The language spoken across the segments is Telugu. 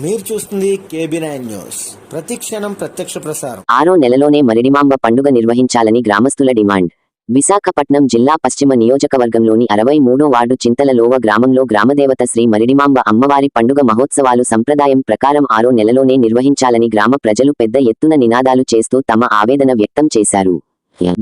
మీరు చూస్తుంది KB9 న్యూస్. ప్రతి క్షణం ప్రత్యక్ష ప్రసారం. 6వ నెలలోనే మరిడిమాంబ పండుగ నిర్వహించాలని గ్రామస్తుల డిమాండ్. విశాఖపట్నం జిల్లా పశ్చిమ నియోజకవర్గంలోని 63వ వార్డు చింతలలోవ గ్రామంలో గ్రామదేవత శ్రీ మరిడిమాంబ అమ్మవారి పండుగ మహోత్సవాలు సంప్రదాయం ప్రకారం 6వ నెలలోనే నిర్వహించాలని గ్రామ ప్రజలు పెద్ద ఎత్తున నినాదాలు చేస్తూ తమ ఆవేదన వ్యక్తం చేశారు.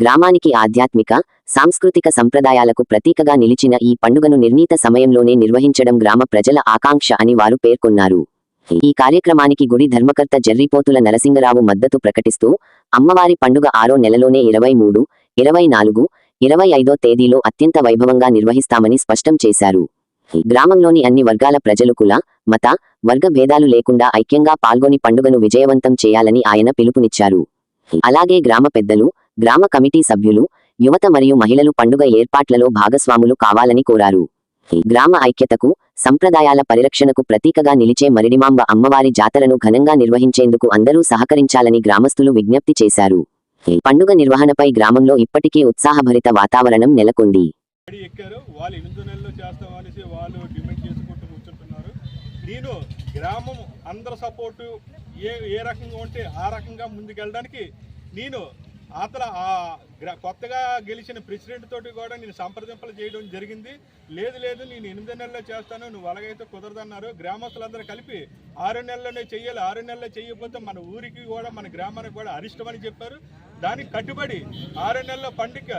గ్రామానికి ఆధ్యాత్మిక, సాంస్కృతిక సంప్రదాయాలకు ప్రతీకగా నిలిచిన ఈ పండుగను నిర్ణీత సమయంలోనే నిర్వహించడం గ్రామ ప్రజల ఆకాంక్ష అని వారు పేర్కొన్నారు. ఈ కార్యక్రమానికి గుడి ధర్మకర్త జర్రిపోతుల నరసింగరావు మద్దతు ప్రకటిస్తూ అమ్మవారి పండుగ 6వ నెలలోనే 23, 24, 25 తేదీలో అత్యంత వైభవంగా నిర్వహిస్తామని స్పష్టం చేశారు. గ్రామంలోని అన్ని వర్గాల ప్రజలు కుల, మత, వర్గ భేదాలు లేకుండా ఐక్యంగా పాల్గొని పండుగను విజయవంతం చేయాలని ఆయన పిలుపునిచ్చారు. అలాగే గ్రామ పెద్దలు, గ్రామ కమిటీ సభ్యులు, యువత మరియు మహిళలు పండుగ ఏర్పాట్లలో భాగస్వాములు కావాలని కోరారు. గ్రామ ఐక్యతకు, సంప్రదాయాల పరిరక్షణకు ప్రతీకగా నిలిచే మరిడిమాంబ అమ్మవారి జాతరను ఘనంగా నిర్వహించేందుకు అందరూ సహకరించాలని గ్రామస్తులు విజ్ఞప్తి చేశారు. పండుగ నిర్వహణపై గ్రామంలో ఇప్పటికే ఉత్సాహభరిత వాతావరణం నెలకొంది. నేను గ్రామం అందరి సపోర్టు ఏ రకంగా ఉంటే ఆ రకంగా ముందుకెళ్ళడానికి నేను కొత్తగా గెలిచిన ప్రెసిడెంట్ తోటి కూడా నేను సంప్రదింపులు చేయడం జరిగింది. లేదు నేను 8 నెలల్లో చేస్తాను, నువ్వు అలాగైతే కుదరదన్నారు. గ్రామస్తులందరూ కలిపి 6 నెలల్లోనే చెయ్యాలి, 6 నెలల్లో చేయకపోతే మన ఊరికి కూడా మన గ్రామానికి కూడా అరిష్టమని చెప్పారు. దానికి కట్టుబడి 6 నెలల పండుగ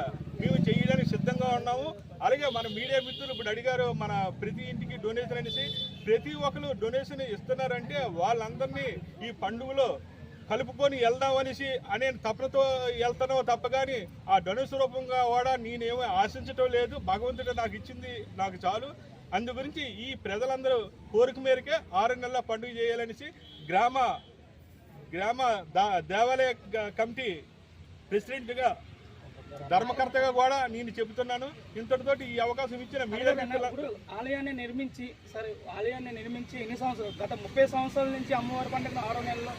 మేము చేయడానికి సిద్ధంగా ఉన్నాము. అలాగే మన మీడియా మిత్రులు ఇప్పుడు అడిగారు, మన ప్రతి ఇంటికి డొనేషన్ అనేసి. ప్రతి ఒక్కరు డొనేషన్ ఇస్తున్నారంటే వాళ్ళందరినీ ఈ పండుగలో కలుపుకొని వెళ్దామనేసి అనే తప్పతో వెళ్తానో తప్ప కానీ ఆ డొనేషన్ రూపంగా కూడా నేనేమో ఆశించటం లేదు. భగవంతుడు నాకు ఇచ్చింది నాకు చాలు. అందు గురించి ఈ ప్రజలందరూ కోరిక మేరకే 6 నెలల పండుగ చేయాలనేసి గ్రామ దేవాలయ కమిటీ ప్రెసిడెంట్గా, ధర్మకర్తగా కూడా నేను చెబుతున్నాను. ఇంతటితోటి ఈ అవకాశం ఇచ్చిన మీడియా ఆలయాన్ని నిర్మించి ఎన్ని సంవత్సరాలు, గత 30 సంవత్సరాల నుంచి అమ్మవారి పండుగ 6వ నెలలో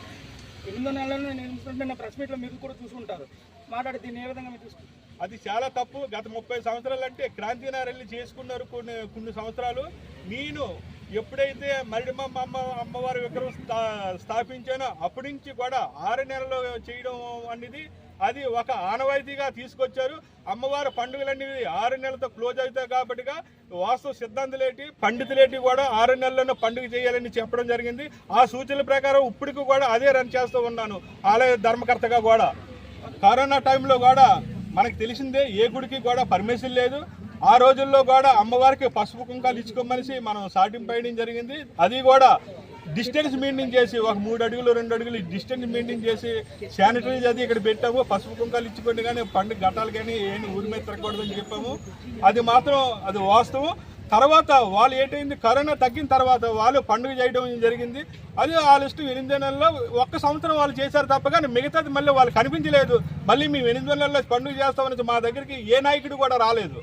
8 నెలలను నిర్మిస్తుంటే ప్రెస్ మీట్లో మీరు కూడా చూసుకుంటారు. మాట్లాడి దీన్ని ఏ విధంగా మీరు చూసుకుంటారు? అది చాలా తప్పు. గత 30 సంవత్సరాలు అంటే క్రాంతినారెల్లి చేసుకున్నారు కొన్ని సంవత్సరాలు. నేను ఎప్పుడైతే మరిడిమాంబ అమ్మవారి విగ్రహం స్థాపించానో అప్పటి నుంచి కూడా 6 నెలలు చేయడం అనేది అది ఒక ఆనవాయితీగా తీసుకొచ్చారు. అమ్మవారి పండుగలనేవి 6 నెలలతో క్లోజ్ అవుతాయి కాబట్టి వాస్తు సిద్ధాంతులేటి పండితులేటి కూడా 6 నెలలను పండుగ చేయాలని చెప్పడం జరిగింది. ఆ సూచనల ప్రకారం ఇప్పటికి కూడా అదే రన్ చేస్తూ ఉన్నాను ఆలయ ధర్మకర్తగా కూడా. కరోనా టైంలో కూడా మనకు తెలిసిందే, ఏ గుడికి కూడా పర్మిషన్ లేదు. ఆ రోజుల్లో కూడా అమ్మవారికి పసుపు కుంకాలు ఇచ్చుకోమనేసి మనం సాటింపు వేయడం జరిగింది. అది కూడా డిస్టెన్స్ మెయింటైన్ చేసి ఒక 3 అడుగులు 2 అడుగులు డిస్టెన్స్ మెయింటైన్ చేసి శానిటైజ్ అది ఇక్కడ పెట్టాము. పసుపు కుంకాలు ఇచ్చుకోండి కానీ పండుగ ఘటాలు కానీ ఏమి ఊరి మీద తిరగకూడదని చెప్పాము. అది మాత్రం అది వాస్తవం. తర్వాత వాళ్ళు ఏంటైంది, కరోనా తగ్గిన తర్వాత వాళ్ళు పండుగ చేయడం జరిగింది. అది ఆ లిస్టు 8 నెలల్లో 1 సంవత్సరం వాళ్ళు చేశారు తప్ప కానీ మిగతాది మళ్ళీ వాళ్ళు కనిపించలేదు. మళ్ళీ మేము 8 నెలల్లో పండుగ చేస్తామని మా దగ్గరికి ఏ నాయకుడు కూడా రాలేదు.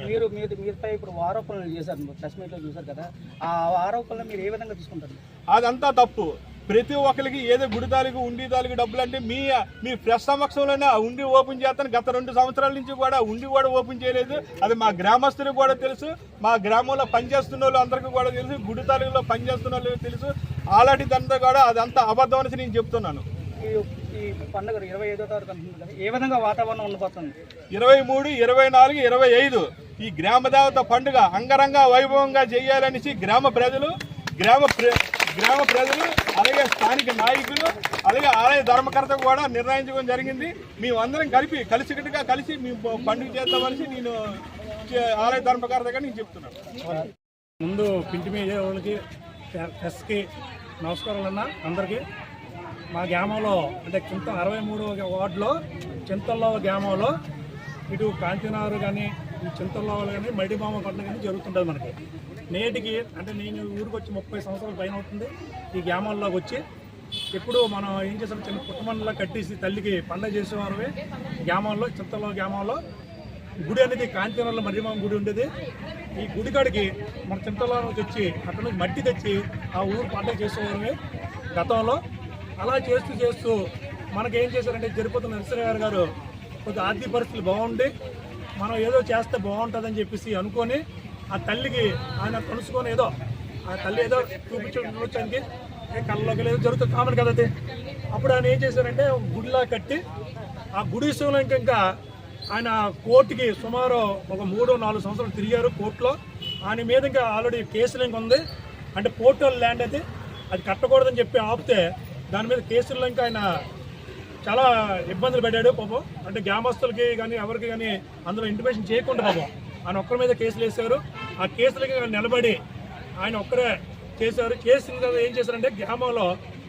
మీరుపై ఇప్పుడు ఆరోపణలు చేశారు, ప్రెస్ మీట్లో చూశారు కదా, ఆ ఆరోపణలు మీరు ఏ విధంగా తీసుకుంటారు? అదంతా తప్పు. ప్రతి ఒక్కరికి ఏదో గుడి తాలూకు ఉండి తాలూకు డబ్బులు అంటే మీ ప్రెస్ సమక్షంలోనే ఉండి ఓపెన్ చేస్తాను. గత 2 సంవత్సరాల నుంచి కూడా ఉండి కూడా ఓపెన్ చేయలేదు. అది మా గ్రామస్తులకు కూడా తెలుసు, మా గ్రామంలో పనిచేస్తున్న వాళ్ళు అందరికీ కూడా తెలుసు, గుడి తాలూకులో పనిచేస్తున్న వాళ్ళు తెలుసు. అలాంటిదంతా కూడా అదంతా అబద్ధం అనేసి నేను చెప్తున్నాను. ఈ పండుగ 25వ తారీఖు ఏ విధంగా వాతావరణం ఉండబోతుంది? 23, 24, 25 ఈ గ్రామదేవత పండుగ అంగరంగ వైభవంగా చేయాలనేసి గ్రామ ప్రజలు అలాగే స్థానిక నాయకులు అలాగే ఆలయ ధర్మకర్త కూడా నిర్ణయించడం జరిగింది. మేమందరం కలిసికట్టుగా కలిసి మేము పండుగ చేద్దామనేసి నేను ఆలయ ధర్మకర్తగా నేను చెప్తున్నాను. ముందు పింటి మీడియా వాళ్ళకి, ప్రెస్కి నమస్కారాలు అన్న అందరికీ. మా గ్రామంలో అంటే 63వ వార్డులో చింతల్లో గ్రామంలో ఇటు కాంతినారు కానీ ఈ చింతల్లో కానీ మరిడిమాంబ పండుగ కానీ జరుగుతుంటుంది మనకి. నేటికి అంటే నేను ఊరికి వచ్చి 30 సంవత్సరాల పైన అవుతుంది. ఈ గ్రామాల్లోకి వచ్చి ఎప్పుడు మనం ఏం చేసాం, చిన్న కుటుంబంలో కట్టేసి తల్లికి పండుగ చేసేవారు. గ్రామంలో చింతల్లో గ్రామంలో గుడి అనేది కాంతినారులో మరిడిమాంబ గుడి ఉండేది. ఈ గుడి కాడికి మన చింతల్లో వచ్చి అక్కడ నుంచి మట్టి తెచ్చి ఆ ఊరు పండుగ చేసేవారు గతంలో. అలా చేస్తూ మనకేం చేశారంటే తిరుపతి నరసింహ గారు కొద్ది ఆర్థిక పరిస్థితులు బాగుండి మనం ఏదో చేస్తే బాగుంటుందని చెప్పేసి అనుకొని ఆ తల్లికి ఆయన కలుసుకొని ఏదో ఆ తల్లి ఏదో చూపించడానికి కళ్ళలోకి ఏదో జరుగుతుంది కామన్ కదా అది. అప్పుడు ఆయన ఏం చేశారంటే గుడిలా కట్టి ఆ గుడి విషయంలో ఇంకా ఆయన కోర్టుకి సుమారు ఒక 3-4 సంవత్సరాలు తిరిగారు కోర్టులో. ఆయన మీద ఇంకా ఆల్రెడీ కేసులు ఇంకా ఉంది. అంటే పోర్టల్ ల్యాండ్ అయితే అది కట్టకూడదని చెప్పి ఆపితే దాని మీద కేసుల్లో ఇంకా ఆయన చాలా ఇబ్బందులు పెట్టాడు పాపం. అంటే గ్రామస్తులకి కానీ ఎవరికి కానీ అందులో ఇంటిమేషన్ చేయకుండా పాపం ఆయన ఒక్కరి మీద కేసులు వేశారు. ఆ కేసులకి నిలబడి ఆయన ఒక్కరే చేశారు. కేసు ఏం చేశారంటే గ్రామంలో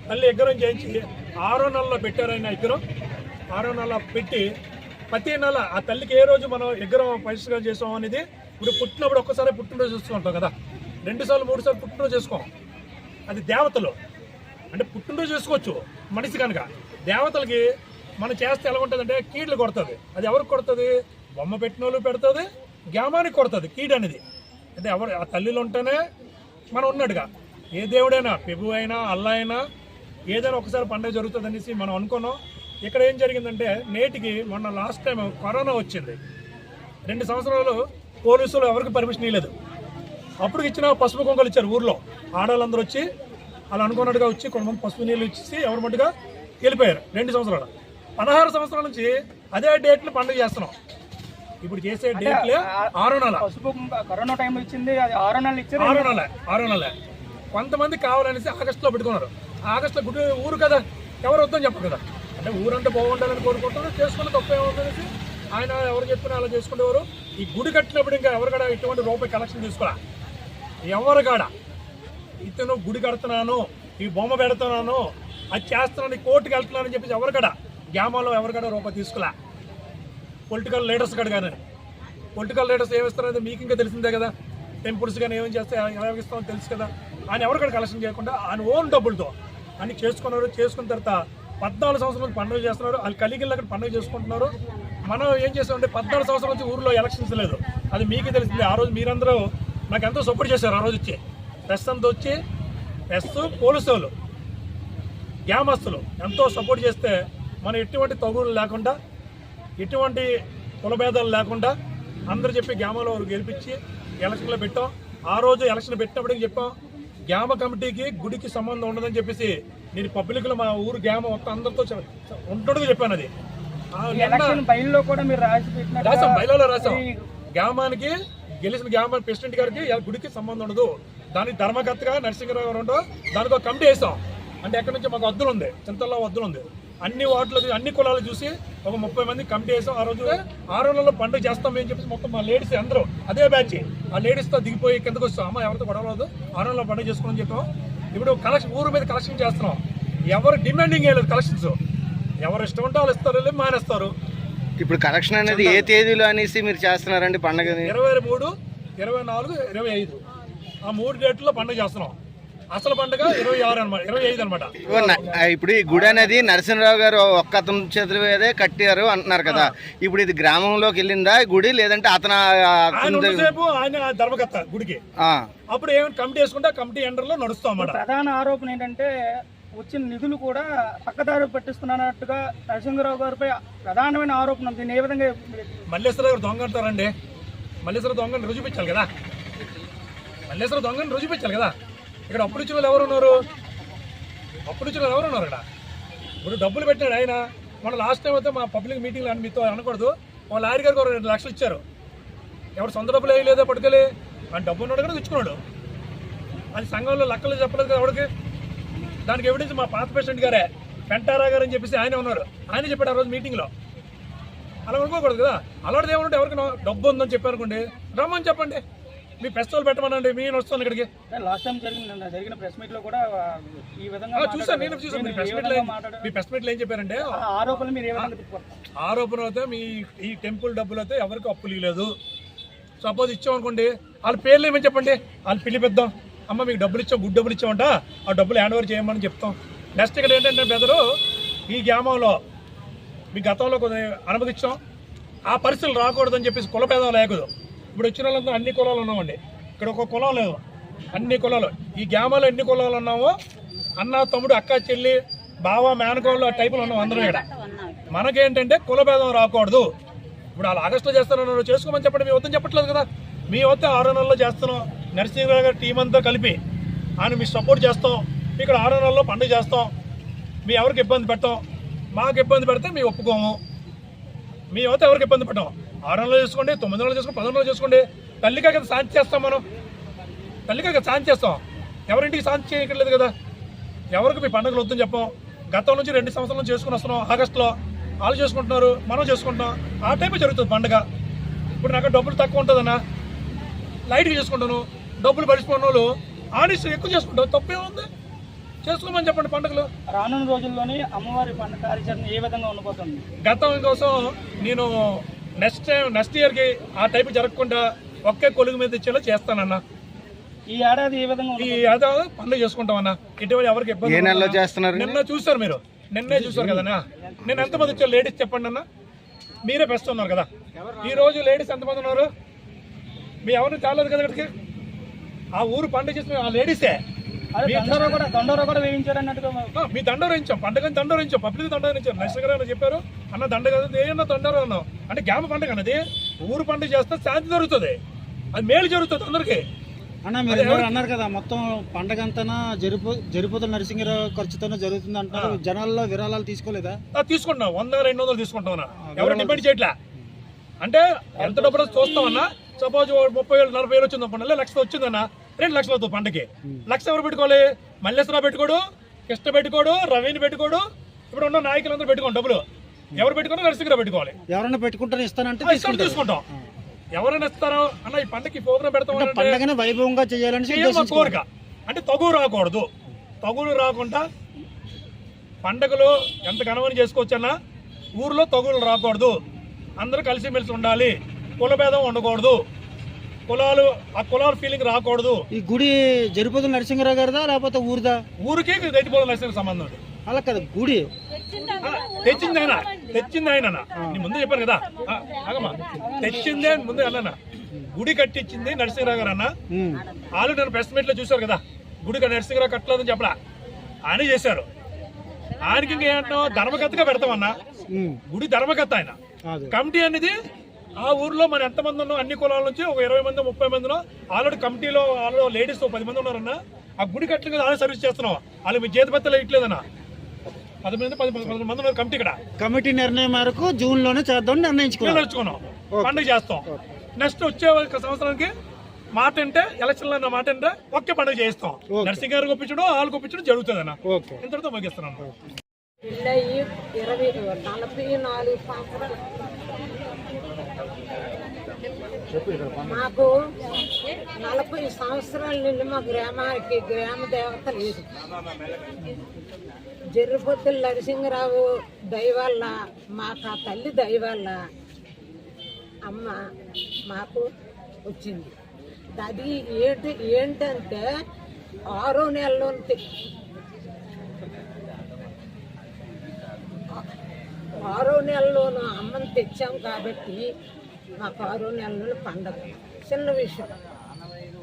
తల్లి ఎగ్గరం చేయించి 6వ నెలలో పెట్టారు. ఆయన ఎగ్గరం 6వ నెల పెట్టి ప్రతి నెల ఆ తల్లికి ఏ రోజు మనం ఎగ్గరం పరిష్కారం చేసాం అనేది ఇప్పుడు పుట్టినప్పుడు ఒక్కసారి పుట్టినరోజు చూసుకుంటాం కదా, 2 సార్లు 3 సార్లు పుట్టినరోజు చేసుకోం. అది దేవతలు అంటే పుట్టినరోజు చేసుకోవచ్చు మనిషి కనుక. దేవతలకి మనం చేస్తే ఎలా ఉంటుందంటే కీడులు కొడుతుంది. అది ఎవరికి కొడుతుంది? బొమ్మ పెట్టిన వాళ్ళు పెడుతుంది, గ్రామానికి కొడుతుంది కీడు అనేది. అంటే ఎవరు ఆ తల్లిలో ఉంటేనే మనం ఉన్నట్టుగా. ఏ దేవుడైనా ప్రభు అయినా అల్లా అయినా ఏదైనా ఒకసారి పండుగ జరుగుతుంది అనేసి మనం అనుకున్నాం. ఇక్కడ ఏం జరిగిందంటే నేటికి మొన్న లాస్ట్ టైం కరోనా వచ్చింది. 2 సంవత్సరాలు పోలీసులు ఎవరికి పర్మిషన్ ఇవ్వలేదు. అప్పుడు ఇచ్చిన పసుపు కుంకలు ఇచ్చారు ఊర్లో. ఆడవాళ్ళందరూ వచ్చి అలా అనుకున్నట్టుగా వచ్చి కొంతమంది పసుపు నీళ్ళు ఇచ్చి ఎవరి మట్టుగా వెళ్ళిపోయారు. 2 సంవత్సరాలు 16 సంవత్సరాల నుంచి అదే డేట్లు పండుగ చేస్తున్నాం. ఇప్పుడు చేసే డేట్లే 6వ నెల. కరోనా టైం ఇచ్చింది అది 6వ నెల ఇచ్చారు. 6వ నెల కొంతమంది కావాలనేసి ఆగస్టులో పెట్టుకున్నారు. ఆగస్టులో గుడి ఊరు కదా, ఎవరు వద్దని చెప్పరు కదా. అంటే ఊరంటే బాగుండాలని కోరుకుంటారు, చేసుకుని తప్పేమవుతుందనేసి ఆయన ఎవరు చెప్పినా అలా చేసుకునేవారు. ఈ గుడి కట్టినప్పుడు ఇంకా ఎవరు కూడా ఇటువంటి రూపాయి కలెక్షన్ తీసుకోరా. ఎవరు కాడ ఇతను గుడి కడుతున్నాను, ఈ బొమ్మ పెడుతున్నాను, అది చేస్తున్నాను, కోర్టుకి వెళ్తున్నానని చెప్పేసి ఎవరు కాడ గ్రామాల్లో ఎవరు కాడ రూపాయి తీసుకోలే. పొలిటికల్ లీడర్స్ కాడ కానీ పొలిటికల్ లీడర్స్ ఏమిస్తారనేది మీకు ఇంకా తెలిసిందే కదా. టెంపుల్స్ కానీ ఏమేమి చేస్తే ఎలా ఇస్తామో తెలుసు కదా. ఆయన ఎవరు కాడ కలెక్షన్ చేయకుండా ఆయన ఓన్ డబ్బులతో అన్ని చేసుకున్నారు. చేసుకున్న తర్వాత 14 సంవత్సరాల నుంచి పండుగ చేస్తున్నారు. వాళ్ళు కలిగిళ్ళు అక్కడ పండుగ చేసుకుంటున్నారు. మనం ఏం చేస్తామంటే 14 సంవత్సరాల నుంచి ఊర్లో ఎలక్షన్స్ లేదు. అది మీకే తెలిసింది. ఆ రోజు మీరందరూ నాకు ఎంతో సపోర్ట్ చేశారు. ఆ రోజు వచ్చి ప్రెస్ అంతా వచ్చి ప్రెస్ పోలీసు వాళ్ళు గ్రామస్తులు ఎంతో సపోర్ట్ చేస్తే మనం ఎటువంటి తగులు లేకుండా ఎటువంటి కులభేదాలు లేకుండా అందరూ చెప్పి గ్రామంలో గెలిపించి ఎలక్షన్లో పెట్టాం. ఆ రోజు ఎలక్షన్ పెట్టినప్పటికీ చెప్పాం గ్రామ కమిటీకి గుడికి సంబంధం ఉండదని చెప్పేసి నేను పబ్లిక్లో మా ఊరు గ్రామం మొత్తం అందరితో ఉంటుండగా చెప్పాను. అది బయలులో కూడా మీరు రాసాం, బయలులో రాసాం. గ్రామానికి గెలిచిన గ్రామ ప్రెసిడెంట్ గారికి గుడికి సంబంధం ఉండదు. దానికి ధర్మకర్తగా నరసింహరావు గారు ఉండవు. దానికి ఒక కమిటీ వేసాం. అంటే ఎక్కడి నుంచి మాకు వద్దులు ఉంది, చింతల్లో వద్దులు ఉంది. అన్ని వార్డులు అన్ని కులాలు చూసి ఒక 30 మంది కమిటీ వేసాం. ఆ రోజు 6వ నెలలో పండుగ చేస్తాం అని చెప్పేసి మొత్తం మా లేడీస్ అందరూ అదే బ్యాచ్ ఆ లేడీస్తో దిగిపోయి కిందకు వస్తాం. అమ్మ ఎవరితో గొడవలేదు, 6వ నెలలో పండుగ చేసుకోమని చెప్పాం. ఇప్పుడు కలెక్షన్ ఊరు మీద కలెక్షన్ చేస్తున్నాం. ఎవరు డిమాండింగ్ వేయలేదు కలెక్షన్స్. ఎవరు ఇష్టం ఉంటే వాళ్ళు ఇస్తారు, మానేస్తారు. ఇప్పుడు కలెక్షన్ అనేది ఏ తేదీలో అనేసి మీరు చేస్తున్నారండి పండుగ? 23, 24, 25 ఆ 3 డేట్లో పండుగ చేస్తున్నాం. అసలు పండుగ 25 అనమాట. ఇప్పుడు ఈ గుడి అనేది నరసింహరావు గారు ఒక్క అతని చేతుల మీదే కట్టారు అంటున్నారు కదా. ఇప్పుడు ఇది గ్రామంలోకి వెళ్ళిందా గుడి, లేదంటే అతను ఆయన ధర్మకర్త గుడికి అప్పుడు ఏమైనా కమిటీ వేసుకుంటే ఆ కమిటీ ఎండర్లో నడుస్తాం అన్నమాట. ప్రధాన ఆరోపణ ఏంటంటే వచ్చిన నిధులు కూడా పక్కదారి పట్టిస్తున్నట్టుగా నరసింహరావు గారిపై ప్రధానమైన ఆరోపణ. దీన్ని ఏ విధంగా మల్లేశ్వర గారు దొంగ అంటారండి. మల్లేశ్వర దొంగని రుజుపించాలి కదా. మల్లేశ్వర దొంగని రుజుపించాలి కదా. ఇక్కడ అప్పుడు ఇచ్చిన వాళ్ళు ఎవరు ఉన్నారు? అప్పుడు ఇచ్చిన వాళ్ళు ఎవరు ఉన్నారు ఇక్కడ? ఇప్పుడు డబ్బులు పెట్టాడు ఆయన. మన లాస్ట్ టైం అయితే మా పబ్లిక్ మీటింగ్లో అని మీతో అనకూడదు, మా లారీ గారికి 2 లక్షలు ఇచ్చారు. ఎవరు సొంత డబ్బులు వేయలేదో పట్టుకెళ్ళి ఆయన డబ్బు ఉన్నాడు కూడా తెచ్చుకున్నాడు. అది సంఘంలో లెక్కలు చెప్పలేదు కదా ఎవరికి. దానికి ఎవిడెన్స్ మా పాత ప్రెసిడెంట్ గారే పెంటారా గారు అని చెప్పేసి ఆయన ఉన్నారు. ఆయన చెప్పాడు ఆ రోజు మీటింగ్లో. అలా అనుకోకూడదు కదా. అలాంటిది ఏమంటే ఎవరికి డబ్బు ఉందని చెప్పారనుకోండి, రమ్మని చెప్పండి, మీ ఫెస్టివల్ పెట్టమనండి, నేను వస్తాను ఇక్కడికి. లాస్ట్ టైం జరిగిన ప్రెస్ మీట్ లో కూడా ఈ విధంగా చూసాను, నేను చూసాను. మీ ప్రెస్ మీట్లో ఏం చెప్పారంటే ఆరోపణలు మీరు ఏ విధంగా ఆరోపణ అయితే మీ ఈ టెంపుల్ డబ్బులు అయితే ఎవరికి అప్పులు ఇవ్వలేదు. సపోజ్ ఇచ్చామనుకోండి, వాళ్ళ పేర్లు ఏమని చెప్పండి, వాళ్ళు పిలిపిద్దాం. అమ్మ మీకు డబ్బులు ఇచ్చాం, గుడ్ డబ్బులు ఇచ్చామంట, ఆ డబ్బులు హ్యాండ్ ఓవర్ చేయమని చెప్తాం. నెక్స్ట్ ఇక్కడ ఏంటంటే బెదరు ఈ గ్రామంలో మీ గతంలో కొన్ని అనుమతించాం, ఆ పరిస్థితులు రాకూడదని చెప్పేసి కులభేదం లేకూడదు. ఇప్పుడు వచ్చిన వాళ్ళంతా అన్ని కులాలు ఉన్నామండి. ఇక్కడ ఒక కులం లేదు, అన్ని కులాలు. ఈ గ్రామంలో ఎన్ని కులాలు ఉన్నామో అన్న తమ్ముడు అక్క చెల్లి బావ మేనకోళ్ళు టైపులు ఉన్నాం అందరం ఇక్కడ. మనకేంటంటే కులభేదం రాకూడదు. ఇప్పుడు వాళ్ళు ఆగస్టులో చేస్తారన్నారు, చేసుకోమని చెప్పండి. మీ వద్దని చెప్పట్లేదు కదా. మీ వద్ద 6 నెలల్లో చేస్తున్నాం. నరసింహరావు గారి టీం అంతా కలిపి ఆయన మీకు సపోర్ట్ చేస్తాం. ఇక్కడ 6 నెలల్లో పండుగ చేస్తాం. మీ ఎవరికి ఇబ్బంది పెట్టాం. మాకు ఇబ్బంది పెడితే మేము ఒప్పుకోము. మీ వద్ద ఎవరికి ఇబ్బంది పెట్టాం. 6 నెలలు చేసుకోండి, 9 నెలలు చేసుకోండి, 10 నెలలు చేసుకోండి. తల్లిగా కదా శాంతి చేస్తాం. మనం తల్లిగా కదా శాంతి చేస్తాం. ఎవరింటికి శాంతి చేయట్లేదు కదా. ఎవరికి మీ పండుగలు వద్దని చెప్పాం. గతం నుంచి 2 సంవత్సరాల నుంచి చేసుకుని వస్తున్నాం. ఆగస్టులో వాళ్ళు చేసుకుంటున్నారు, మనం చేసుకుంటున్నాం. ఆ టైపే జరుగుతుంది పండుగ. ఇప్పుడు నాకు డబ్బులు తక్కువ ఉంటుందన్నా లైట్గా చేసుకుంటాను. డబ్బులు పడిచిపోయిన వాళ్ళు ఆనిస్ట్ ఎక్కువ చేసుకుంటారు. తప్పే ఉంది, చేసుకోమని చెప్పండి పండుగలు. రానున్న రోజుల్లోని అమ్మవారి పండుగ కార్యాచరణ ఏ విధంగా ఉండబోతుంది? గతం కోసం నేను నెక్స్ట్ ఇయర్కి ఆ టైపు జరగకుండా ఒకే కొలుగు మీద ఇచ్చేలా చేస్తానన్నా. ఈ ఏడాది ఏ విధంగా ఈ ఏడాది పండుగ చేసుకుంటామన్నా. ఇటీవల ఎవరికి ఏ ఇబ్బంది నెలలో చేస్తున్నారు? నిన్న చూసారు మీరు, నిన్నే చూసారు కదన్నా. నేను ఎంతమంది వచ్చారు లేడీస్ చెప్పండి అన్న. మీరే బెస్ట్ ఉన్నారు కదా. ఈ రోజు లేడీస్ ఎంతమంది ఉన్నారు? మీ ఎవరిని చాలేదు కదా ఇక్కడికి. ఆ ఊరు పండుగ చేసిన ఆ లేడీసే. దండోరా కూడా వేయించారన్నట్టుగా మీ దండోరించాం, పండుగని దండోరించాం, పబ్లిక్ దండోరించాం. నర్సింగ్ గారు చెప్పారు అన్న దండ కదా ఏమన్నా దండోరా అన్నాం. అంటే గ్రామ పండుగ అన్నది. ఊరు పండుగ చేస్తే శాంతి జరుగుతుంది, అది మేలు జరుగుతుంది అందరికీ. అన్న మీరు అన్నారు కదా మొత్తం పండగ అంతా జరిపోతున్న నరసింహరావు ఖర్చుతోనే జరుగుతుంది అంటారు. జనాల్లో విరాళాలు తీసుకోలేదా? తీసుకుంటున్నాం. 100-200 తీసుకుంటామన్నా. ఎవరు డిపెండ్ చేయట్లా. అంటే ఎంత డబ్బులు చూస్తామన్నా. సపోజ్ 30,000-40,000 వచ్చింది పండుగ, 1,00,000 వచ్చిందన్నా. 2 లక్షలు అవుతుంది పండుగకి. 1,00,000 ఎవరు పెట్టుకోవాలి? మల్లేశ్వరరావు పెట్టుకోడు, కృష్ణ పెట్టుకోడు, రవిని పెట్టుకోడు. ఇప్పుడు ఉన్న నాయకులందరూ పెట్టుకోండి డబ్బులు. ఎవరు పెట్టుకున్నా నరసింహరావు పెట్టుకోవాలి. ఎవరైనా పెట్టుకుంటారు ఇస్తానంటే తీసుకుంటాం. ఎవరైనా ఇస్తారో అన్న ఈ పండుగకి ప్రోగ్రాం పెడతాం. పండుగని వైభవంగా చేయాలని కోరిక. అంటే తగులు రాకూడదు. తగులు రాకుండా పండుగలు ఎంత ఘనమని చేసుకోవచ్చన్నా. ఊర్లో తగులు రాకూడదు. అందరూ కలిసిమెలిసి ఉండాలి. కులభేదం ఉండకూడదు. ఆ కులాల ఫీలింగ్ రాకూడదు. ఈ గుడి జరిపోతున్న నరసింహరావు గారిదా లేకపోతే ఊరిదా? ఊరికి రైతుపోతున్న నరసింహ సంబంధం. అలా కదా గుడి తెచ్చింది ఆయన నీ ముందు చెప్పాను కదా. ఆగమ్మా, తెచ్చిందే ముందు అన్న. గుడి కట్టించింది నరసింహరావు గారు అన్న. వాళ్ళు నేను ప్రెస్ మీట్ లో చూశారు కదా. గుడి నరసింహరావు కట్టలేదని చెప్పలా, ఆయన చేశారు. ఆయనకి ఇంకా ఏంటో ధర్మకర్తగా పెడతామన్నా. గుడి ధర్మకర్త ఆయన. కమిటీ అనేది ఆ ఊర్లో మన ఎంతమంది ఉన్నాం అన్ని కులాల నుంచి ఒక 20 మంది 30 మందిలో ఆల్రెడీ కమిటీలో వాళ్ళు లేడీస్ 10 మంది ఉన్నారన్న. ఆ గుడి కట్టలేదు ఆల్రెడీ సర్వీస్ చేస్తున్నాం. వాళ్ళు మీ చేతిపత్తలు ఇట్లేదన్నా. 10 మంది ఉన్నారు కమిటీ. ఇక్కడ కమిటీ నిర్ణయం మేరకు జూన్ లోనే చేద్దాం నిర్ణయించుకున్నాం. పండుగ చేస్తాం. నెక్స్ట్ వచ్చే సంవత్సరానికి మాట అంటే ఎలక్షన్ లో మాట అంటే ఒకే పండుగ చేయిస్తాం. నర్సింగ్ గారు ఒప్పించడం వాళ్ళకి ఒప్పించడం జరుగుతుంది అన్న. ఇంతటితో ముగిస్తున్నాను. 44 సంవత్సరాలు మాకు 40 సంవత్సరాల నుండి మా గ్రామానికి గ్రామ దేవత లేదు. జర్రిపొత్తుల నరసింహరావు దయవల్ల మాకు ఆ తల్లి దయవల్ల అమ్మ మాకు వచ్చింది. అది ఏంటంటే 6వ నెలలో 6వ నెలలోనూ అమ్మని తెచ్చాం కాబట్టి మాకు 6వ నెలలో పండగ. చిన్న విషయం.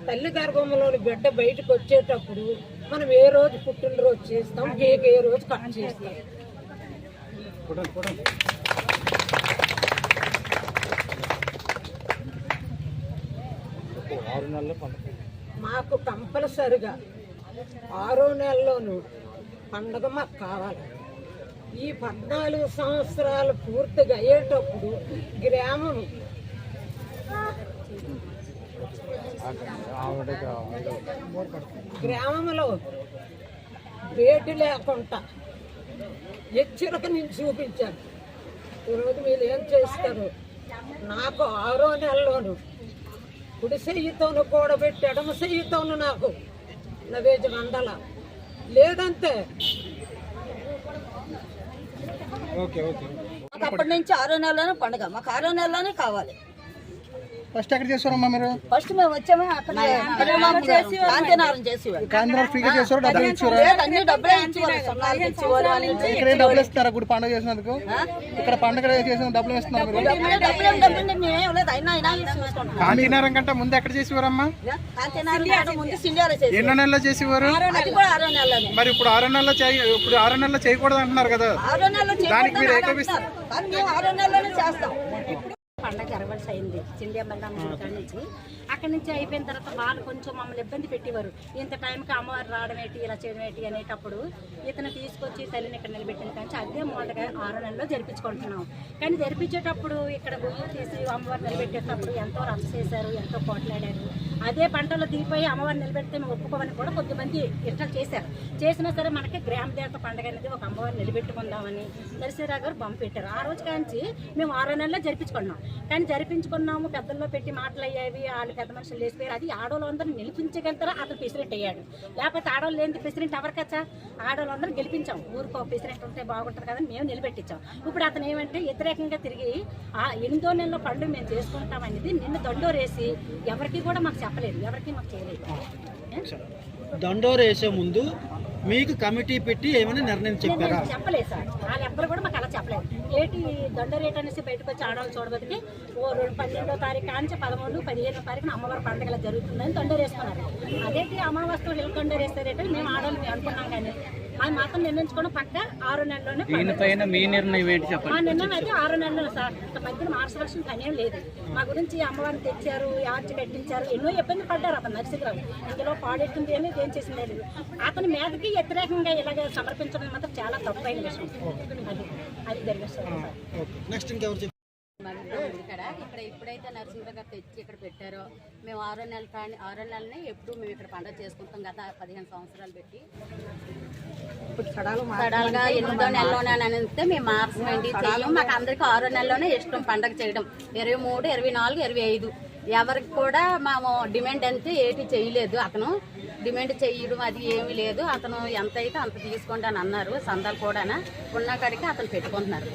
తల్లి గర్భంలోని బిడ్డ బయటకు వచ్చేటప్పుడు మనం ఏ రోజు పుట్టినరోజు చేస్తాం, కేక్ ఏ రోజు కట్ చేస్తాం. మాకు కంపల్సరిగా 6వ నెలలోనూ పండగ మాకు కావాలి. ఈ 14 సంవత్సరాలు పూర్తిగా అయ్యేటప్పుడు గ్రామంలో వేటి లేకుండా హెచ్చరిక నేను చూపించాను. ఈరోజు మీరు ఏం చేస్తారు? నాకు 6వ నెలలోను కుడి చెయ్యితోను కూడబెట్టి ఎడమ చెయ్యితోను నాకు నైవేద్యం అందాల. లేదంటే అప్పటి నుంచి 6వ నెలలోనే పండుగ. మాకు 6వ నెలలోనే కావాలి. ఫస్ట్ ఎక్కడ చేస్తారమ్మా మీరు? ఫస్ట్ మేము వచ్చాము అక్కడ కాంతినారం చేసేవారు. గాంధీనగర్ ఫ్రీగా చేస్తారా? డబ్బులు ఇచ్చారా? అన్ని డబ్బులే ఇచ్చేవారు. సొన్నాలు ఇచ్చేవారు. ఇక్కడ ఏం డబ్బులు ఇస్తున్నారా గుడి పండుగ చేసినందుకు? ఇక్కడ పండుగ చేసిన డబ్బులు ఇస్తున్నారు మీరు? డబ్బులు మేమేం లేదు. అయినా చూసుకుంటాం. గాంధీనగరం కంటే ముందు ఎక్కడ చేసేవారమ్మా? కాంతినారం ముందు సిండియాలో చేసేవారు. ఎన్నో నెలల్లో చేసేవారు? అది కూడా 6 నెలలు. మరి ఇప్పుడు 6 నెలల్లో చేయకూడదు అంటున్నారు కదా? 6 నెలలు దానికి మీరు ఏకీపిస్తారు? కానీ మేము 6 నెలలోనే చేస్తాం. పండగ ఎరవలసి అయింది చిండియా మల్లమ్మ కాడి నుంచి. అక్కడి నుంచి అయిపోయిన తర్వాత వాళ్ళు కొంచెం మమ్మల్ని ఇబ్బంది పెట్టేవారు. ఇంత టైంకి అమ్మవారు రావడం ఏంటి, ఇలా చేయడం ఏంటి అనేటప్పుడు ఇతను తీసుకొచ్చి తల్లిని ఇక్కడ నిలబెట్టిన కానీ అదే మొదటగా 6 నెలల్లో జరిపించుకుంటున్నాం. కానీ జరిపించేటప్పుడు ఇక్కడ గుళ్ళు తీసి అమ్మవారు నిలబెట్టేటప్పుడు ఎంతో రచ్చ చేశారు, ఎంతో పోట్లాడారు. అదే పంటలో దిగిపోయి అమ్మవారు నిలబెడితే మేము ఒప్పుకోమని కూడా కొద్దిమంది ఇట్లా చేశారు. చేసినా సరే మనకి గ్రామ దేవత పండుగ అనేది ఒక అమ్మవారు నిలబెట్టుకుందామని నరసింహరావు గారు బంప్ పెట్టారు. ఆ రోజు కాంచి మేము 6 నెలల్లో జరిపించుకున్నాం. కానీ జరిపించుకున్నాము, పెద్దల్లో పెట్టి మాటలు అయ్యేవి, వాళ్ళు పెద్ద మనుషులు లేచిపోయారు. అది ఆడవాళ్ళందరూ నిలిపించగలుగుతారా అతను ప్రెసిడెంట్ అయ్యాడు. లేకపోతే ఆడవాళ్ళు లేని ప్రెసిడెంట్ ఎవరికచ్చా? ఆడవాళ్ళందరూ గెలిపించాం. ఊరికో ప్రెసిడెంట్ ఉంటే బాగుంటుంది కదా మేము నిలబెట్టించాం. ఇప్పుడు అతను ఏమంటే వ్యతిరేకంగా తిరిగి ఆ 8వ నెలలో పండుగ మేము చేసుకుంటాం అనేది నిన్ను దండోరేసి ఎవరికి కూడా మాకు చెప్పలేదు, ఎవరికి మాకు చేయలేదు. దండోరు వేసే ముందు మీకు కమిటీ పెట్టి ఏమైనా నిర్ణయం చెప్పారా? చెప్పలేదు సార్, వాళ్ళెవ్వరు కూడా మాకు అలా చెప్పలేదు. ఏటి దండ రేట్ అనేసి బయటకు వచ్చి ఆడవాళ్ళు చూడబోతుకి 12వ తారీఖు కాంచి 13, 15వ తారీఖున అమ్మవారి పండుగ జరుగుతుందని దండోరు వేసుకున్నారు. అదేంటి అమావాస్యతో వీళ్ళు దండోరు వేస్తారేంటే మేము ఆడవాళ్ళు మేము అనుకున్నాం. కానీ అది మాత్రం నిర్ణయించుకోవడం పక్క 6 నెలల్లోనే. మీ నిర్ణయం ఏంటి చెప్పండి? మా నిర్ణయం అయితే 6 నెలలు సార్. ఇంత మధ్యన మార్చవలసిన పని ఏం లేదు. మా గురించి అమ్మవారిని తెచ్చారు, ఆర్చి కట్టించారు, ఎన్నో ఇబ్బంది పడ్డారు అతను నరసింహరావు. ఇందులో పాడెట్టింది ఏమీ ఏం చేసింది లేదు. అతని మీదకి వ్యతిరేకంగా ఇలాగ సమర్పించడం మాత్రం చాలా తప్పైన విషయం. అది జరిగిస్తారు. నెక్స్ట్ ఇంకెవరు? ఇక్కడ ఎప్పుడైతే నరసింహరావు గారు తెచ్చి ఇక్కడ పెట్టారో మేము 6 నెలలని ఎప్పుడు మేము ఇక్కడ పండుగ చేసుకుంటాం. గత 15 సంవత్సరాలు పెట్టి సడాలుగా 8వ నెలలోనే మేము మార్చమండి చెయ్యం. మాకు అందరికీ 6 నెలలోనే ఇష్టం పండుగ చేయడం. 23, 24, 25 ఎవరికి కూడా మేము డిమాండ్ అంటే ఏటి చేయలేదు. అతను డిమాండ్ చేయడం అది ఏమీ లేదు. అతను ఎంత అయితే అంత తీసుకోండి అని అన్నారు. సందాలు కూడా ఉన్న కాడికి అతను పెట్టుకుంటున్నారు.